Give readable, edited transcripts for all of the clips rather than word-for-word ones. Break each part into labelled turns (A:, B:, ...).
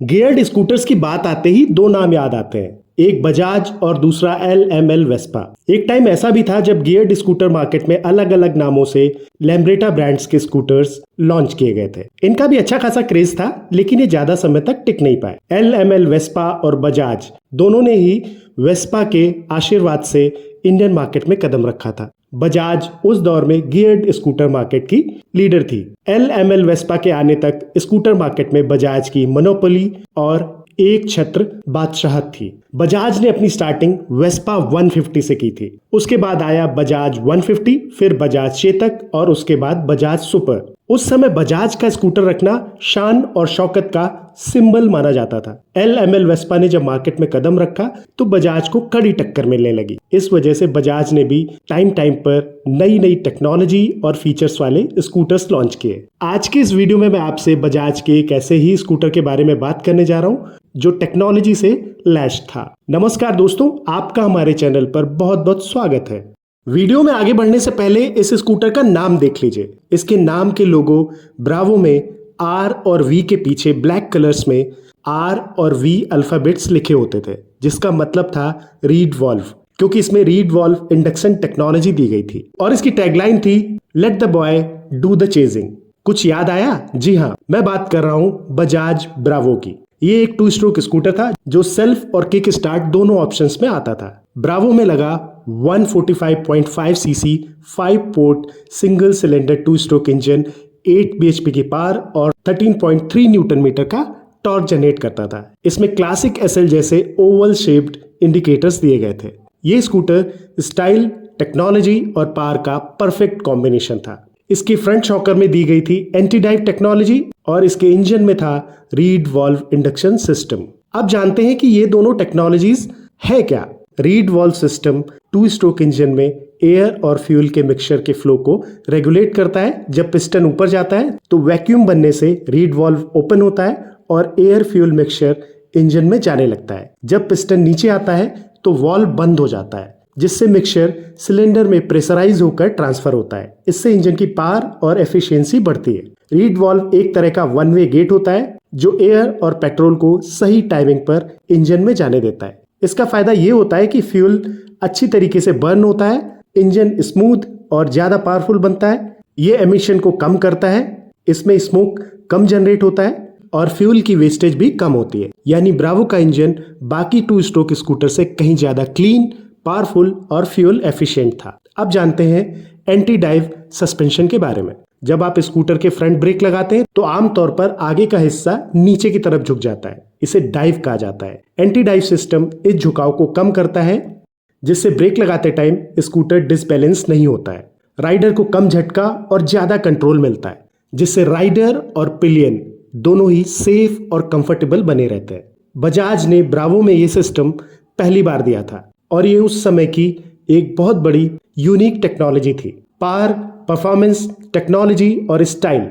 A: Geared scooters की बात आते ही दो नाम याद आते हैं, एक बजाज और दूसरा LML वेस्पा। एक टाइम ऐसा भी था जब गियर्ड स्कूटर मार्केट में अलग अलग नामों से लैम्ब्रेटा ब्रांड्स के स्कूटर्स लॉन्च किए गए थे। इनका भी अच्छा खासा क्रेज था, लेकिन ये ज्यादा समय तक टिक नहीं पाए। LML वेस्पा और बजाज दोनों ने ही वेस्पा के आशीर्वाद से इंडियन मार्केट में कदम रखा था। बजाज उस दौर में गियर्ड स्कूटर मार्केट की लीडर थी। LML वेस्पा के आने तक स्कूटर मार्केट में बजाज की मोनोपोली और एक छत्र बादशाहत थी। बजाज ने अपनी स्टार्टिंग वेस्पा 150 से की थी। उसके बाद आया बजाज 150, फिर बजाज चेतक और उसके बाद बजाज सुपर। उस समय बजाज का स्कूटर रखना शान और शौकत का सिंबल माना जाता था। LML वेस्पा ने जब मार्केट में कदम रखा तो बजाज को कड़ी टक्कर मिलने लगी। इस वजह से बजाज ने भी टाइम टाइम पर नई नई टेक्नोलॉजी और फीचर्स वाले स्कूटर्स लॉन्च किए। आज के इस वीडियो में मैं आपसे बजाज के एक ऐसे ही स्कूटर के बारे में बात करने जा रहा हूं जो टेक्नोलॉजी से लैस था। नमस्कार दोस्तों, आपका हमारे चैनल पर बहुत बहुत स्वागत है। वीडियो में आगे बढ़ने से पहले इस स्कूटर का नाम देख लीजिए। इसके नाम के लोगो ब्रावो में R और V के पीछे ब्लैक कलर्स में R और V अल्फाबेट्स लिखे होते थे, जिसका मतलब था रीड वॉल्व, क्योंकि इसमें रीड वॉल्व इंडक्शन टेक्नोलॉजी दी गई थी। और इसकी टैगलाइन थी let the boy do the chasing. कुछ याद आया? जी हाँ, मैं बात कर रहा हूँ बजाज ब्रावो की। ये एक 2 स्ट्रोक स्कूटर था जो सेल्फ और किक स्टार्ट दोनों ऑप्शंस में आता था। ब्रावो में लगा 145.5 CC 5 port single cylinder 2 stroke engine 8 bhp की पावर और 13.3 न्यूटन मीटर का टॉर्क जनरेट करता था। इसमें क्लासिक SL जैसे ओवल शेप्ड इंडिकेटर्स दिए गए थे। ये स्कूटर स्टाइल, टेक्नोलॉजी और पावर का परफेक्ट कॉम्बिनेशन था। इसकी फ्रंट शॉकर में दी गई थी एंटी डाइव टेक्नोलॉजी और इसके इंजन में था रीड वॉल्व इंडक्शन सिस्टम। अब जानते हैं कि ये दोनों टेक्नोलॉजीज है क्या। Read valve system 2 stroke engine में एयर और फ्यूल के मिक्सचर के फ्लो को रेगुलेट करता है। जब पिस्टन ऊपर जाता है तो वैक्यूम बनने से रीड वॉल्व ओपन होता है और एयर फ्यूल मिक्सचर इंजन में जाने लगता है। जब पिस्टन नीचे आता है तो वॉल्व बंद हो जाता है, जिससे मिक्सचर सिलेंडर में प्रेशराइज होकर ट्रांसफर होता है। इससे इंजन की पावर और एफिशिएंसी बढ़ती है। रीड वॉल्व एक तरह का वन वे गेट होता है जो एयर और पेट्रोल को सही टाइमिंग पर इंजन में जाने देता है। इसका फायदा ये होता है कि फ्यूल अच्छी तरीके से बर्न होता है, इंजन स्मूथ और ज्यादा पावरफुल बनता है। ये एमिशन को कम करता है, इसमें स्मोक कम जनरेट होता है और फ्यूल की वेस्टेज भी कम होती है। यानी ब्रावो का इंजन बाकी 2 स्ट्रोक स्कूटर से कहीं ज्यादा क्लीन, पावरफुल और फ्यूल एफिशिएंट था। अब जानते हैं एंटी डाइव सस्पेंशन के बारे में। जब आप स्कूटर के फ्रंट ब्रेक लगाते हैं तो आमतौर पर आगे का हिस्सा नीचे की तरफ झुक जाता है। इसे डाइव कहा जाता है। एंटी डाइव सिस्टम इस झुकाव को कम करता है, जिससे ब्रेक लगाते टाइम स्कूटर डिसबैलेंस नहीं होता है। राइडर को कम झटका और ज्यादा कंट्रोल मिलता है, जिससे राइडर और पिलियन दोनों ही सेफ और कंफर्टेबल बने रहते हैं। बजाज ने ब्रावो में ये सिस्टम पहली बार दिया था और ये उस समय की एक बहुत बड़ी यूनिक टेक्नोलॉजी थी। पावर, परफॉर्मेंस, टेक्नोलॉजी और स्टाइल,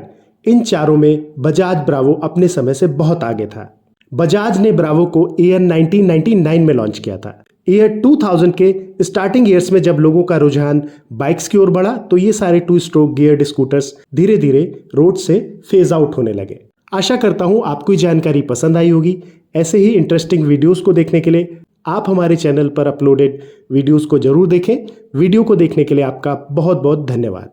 A: इन चारों में बजाज ब्रावो अपने समय से बहुत आगे था। बजाज ने ब्रावो को ईयर 1999 में लॉन्च किया था। ईयर 2000 के स्टार्टिंग ईयर्स में जब लोगों का रुझान बाइक्स की ओर बढ़ा तो ये सारे 2 स्ट्रोक गियर्ड स्कूटर्स धीरे धीरे रोड से फेज आउट होने लगे। आशा करता हूं आपको ये जानकारी पसंद आई होगी। ऐसे ही इंटरेस्टिंग वीडियोस को देखने के लिए आप हमारे चैनल पर अपलोडेड वीडियोस को जरूर देखें। वीडियो को देखने के लिए आपका बहुत बहुत धन्यवाद।